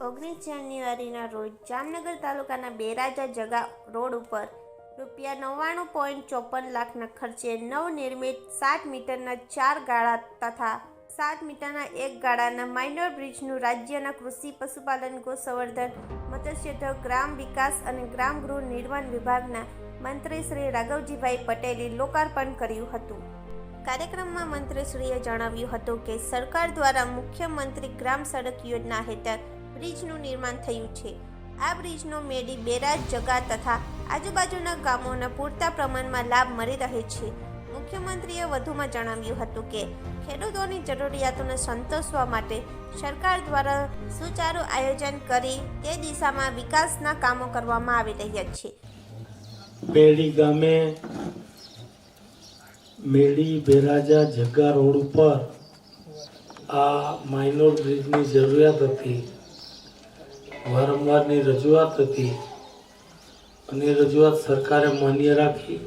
19 જાન્યુઆરીના રોજ જામનગર તાલુકાના બેરાજા જગા રોડ ઉપર ₹99.54 લાખના ખર્ચે નવનિર્મિત 7 મીટરના 4 ગાળા તથા 7 મીટરના 1 ગાળાના માઇનોર બ્રિજનું રાજ્યના કૃષિ, પશુપાલન, ગૌસંવર્ધન, મત્સ્યોદ્યોગ, ગ્રામ વિકાસ અને ગ્રામ ગૃહ નિર્માણ વિભાગના મંત્રી શ્રી રાઘવજીભાઈ પટેલે લોકાર્પણ કર્યું હતું. કાર્યક્રમમાં મંત્રીશ્રીએ જણાવ્યું હતું કે સરકાર દ્વારા મુખ્યમંત્રી ગ્રામ સડક યોજના હેઠળ બ્રિજનું નિર્માણ થયું છે. આ બ્રિજનો મેડી બેરાજ જગા તથા આજુબાજુના ગામોને પૂરતા પ્રમાણમાં લાભ મળી રહે છે. મુખ્યમંત્રીએ વધુમાં જણાવ્યું હતું કે ખેડૂતોની જરૂરિયાતોને સંતોષવા માટે સરકાર દ્વારા સુચારુ આયોજન કરી તે દિશામાં વિકાસના કામો કરવામાં આવી રહ્યા છે. બેડી ગામે મેડી બેરાજા જગ્ગા રોડ ઉપર આ માઇનોર બ્રિજની જરૂરિયાત હતી. વારંવારની રજૂઆત હતી અને રજૂઆત સરકારે માન્ય રાખી.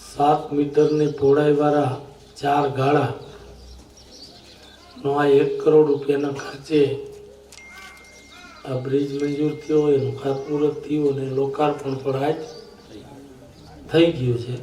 7 મીટરની પહોળાઈવાળા 4 ગાળાનો આ 1 કરોડ રૂપિયાના ખર્ચે આ બ્રિજ મંજૂર થયો, એનું ખાતમુહૂર્ત થયું અને લોકાર્પણ પણ આજ થઈ ગયું છે.